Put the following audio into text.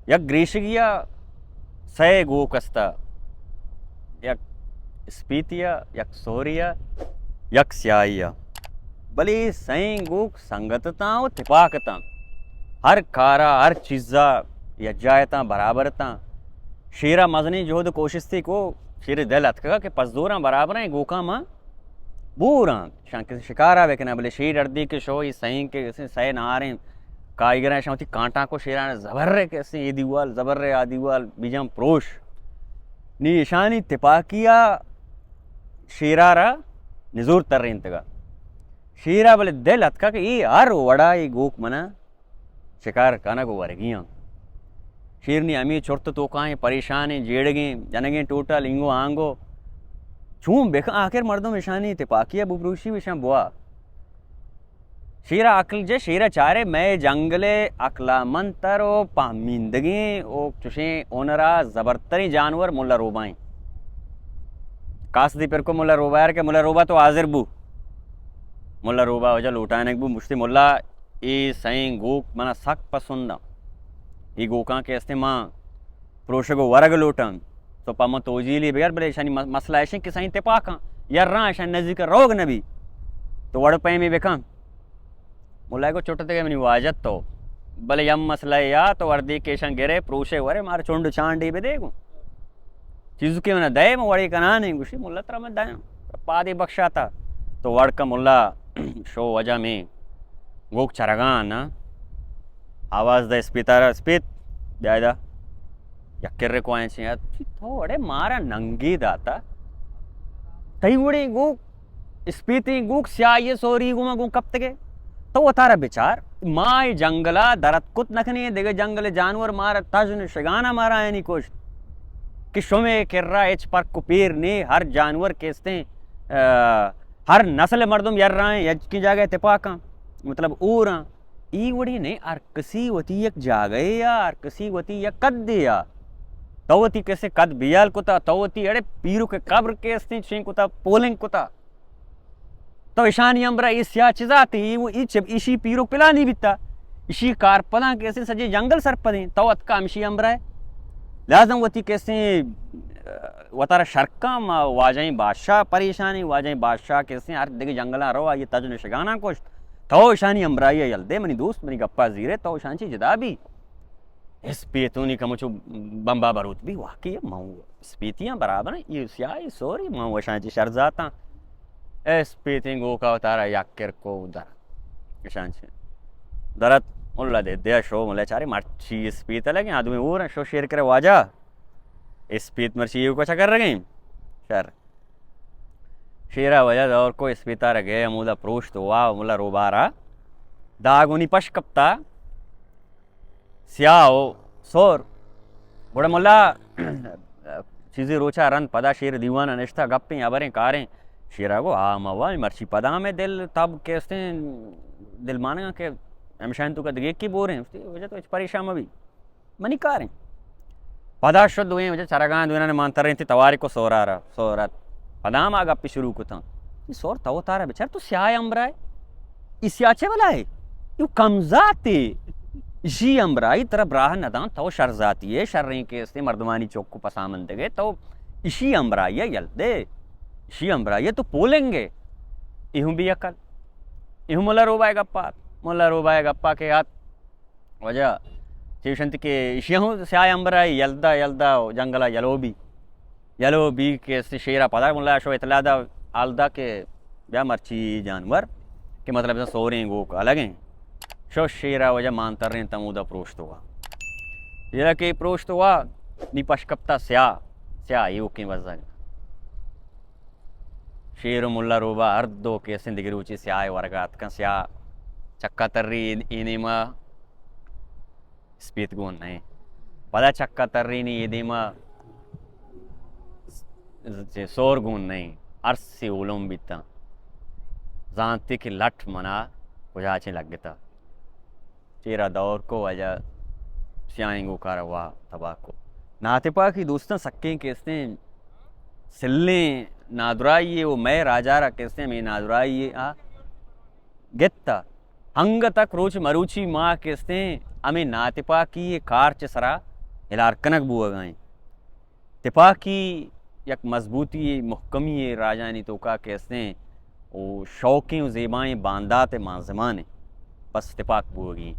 यक ग्रीशिगिया सय गोकस्ता यक स्पीतिया यक सोरिया यक स्याइया भले सही गोक संगतता और तिपाकता हर कारा हर चीज़ा या जायता बराबरता शेरा मजनी जोहद कोशिश थी को शेर दिल अतका कि पसदूरा बराबर हैं गोका माँ बूरा शान किसी शिकारा वेकना भले शेर अर्दी के शो ये सही के सही ना रहे कारीगर शांति कांटा को शेरा जबर्रे कैसे ये दीवाल जबर्रे आ दीवाल बीजम प्रोश नी ईशानी तिपाकिया शेरारा निजूर तर रही इंतगा शेरा भले दिल अतका कि ये हर वड़ा ये गोक मना शिकार काना को वरगियाँ शेरनी अमी चुरत तो काएँ परेशान जेड़गे जनगे टोटल इंगो आंगो छूम बेखा आखिर मर्दों ईशानी तिपाकिया बुबरूशी विशा बुआ शेरा अकल जे शेरा चारे मैं जंगले अकला मंतर ओ पामिंदगी ओ चुशे ओनरा जबरतरी जानवर मुल्ला रोबाएं कासदी पर को मुल्ला रोबायर के मुल्ला रोबा तो हाजिर बू मुल्ला रोबा वजह लूटाने बू मुश्ती मुल्ला ये सही गोक मना सक पसंदा ये गोका के अस्ते माँ प्रोश को वर्ग लोटन तो पामो तोजीली बगैर भले शानी मसला ऐसे कि सही तिपाका यार रहा शानी नजदीक रोग नबी तो वड़ पे में बेखा मुल्ला को चुटते के मनी वाजत तो भले यम मसला या तो वर्दी केशन गिरे प्रोशे वरे मारे चुंड चांडी पे देखो चीज़ के मना दे में वड़ी कना नहीं गुशी मुल्ला तरह में दाया पादी बख्शा था तो वड़ का मुल्ला शो वजह में गोक चरगान ना आवाज़ दा स्पीतारा स्पीत दायदा यक्कर को आए यार थोड़े मारा नंगी दाता तई वड़े गोक स्पीती गोक स्याये सोरी गुमा गो कब तक तो वो तारा विचार माय जंगला दरत कुत नखनी देगे जंगल जानवर मारा तजन शगाना मारा है नहीं कुछ कि शुमे किर्रा एच पर कुपीर ने हर जानवर केसते हर नस्ल मर्दम यर रहा है यज की जगह तिपाका मतलब ऊरा ई वड़ी ने आर कसी वती एक जागे या आर कसी वती या कद दिया तवती कैसे कद बियाल कुता तवती अरे पीरू के कब्र केसते छे कुता पोलिंग कुता तो ईशानी अम्बरा इस या चिजाती वो इशी पीरो पिला नहीं बिता इशी कारपला कैसे सजे जंगल सर पदे तो अतका अमशी अम्बरा है लाजम वती कैसे वतारा शर्का वाजाई बादशाह परेशानी वाजाई बादशाह कैसे हर देखे जंगला रो ये तज ने शगाना कुछ तो ईशानी अम्बरा ये यलदे मनी दोस्त मनी गप्पा जीरे तो ईशानी जिदा भी इस पेतूनी का मुझे बम्बा बरूत भी वाकई माऊ स्पीतियाँ बराबर हैं ये स्याही सोरी माऊ ईशानी शर्जाता एस पीतिंग का उतारा याक्कर को उधर ईशान से दरत मुल्ला दे दिया शो मुल्ला चारे मर्ची स्पीत लगे आदमी वो ना शो शेयर करे वाजा स्पीत मर्ची को अच्छा कर रहे शर शेरा वजह और को स्पीता रगे मुला प्रोश तो वाह मुल्ला रोबारा दाग उनी पश कप्ता स्याओ सोर बड़ा मुल्ला चीज़ें रोचा रन पदा शेर दीवाना निश्ता गप्पे अबरें कारें शेरा को मवा मर्ची पदा में दिल तब कैसे दिल मानेगा कि हमशान तो कदगे की बोर हैं उसकी वजह तो परेशान अभी मनी कार हैं पदा शुद्ध हुए वजह चरगान दुनिया ने मानता रही थी तवारी को सोरा रहा सोरत पदाम आग अपनी शुरू को था ये सोर तो तारा बेचार तो स्याय अम्बरा है इस याचे वाला है यू कमजाते इसी अम्बराई तरह ब्राह नदान तो शर्जाती है शर रही के इसने मर्दमानी चौक को पसामंद गए तो इसी अम्बराई है यलदे शी अम्बरा ये तो पोलेंगे इहूं भी अकल इहूं मुल्ला रोबाए गप्पा के हाथ वजह शिवशंत के इशियाहूं स्याय अम्बरा यलदा यलदा जंगला यलो बी के शेरा पदा मुल्ला शो इतलादा आलदा के ब्या मर्ची जानवर के मतलब सोरे गोक अलग हैं शो शेरा वजह मानतर रहे तमूदा प्रोश्त हुआ ये के प्रोश्त हुआ निपशकप्ता स्या ये के वजह शेर मुल्ला रोबा अर्दो के जिंदगी रुचि से आए वर्गात का स्या चक्का तर्री इनेमा स्पीत गुण नहीं पदा चक्का तर्री नहीं इनेमा सोर गुण नहीं अर्स से उलम बीता जानते कि लठ मना कुछ लग गया चेरा दौर को वजह स्याएंगो कार वाह तबाह को नातिपा की दोस्तों सक्के कैसे सिल्ले नादुराइये वो मैं राजा रा कैसे में नादुराइये ಗೆತ್ತ ಹಂಗ ತಕ್ ರುಚಿ ಮರುಚಿ ಮಾ ಕೆಸ್ತೆ ಅಮೆ ನಾತಿಪಾ ಕಿ ಕಾರ್ಚ ಸರಾ हिलार कनक बुआ गए तिपा की यक मजबूती महकमी राजानी तो का कहते हैं वो शौक़ें ज़ेबाएँ बांदात मां ज़माने बस तिपाक बुआ गई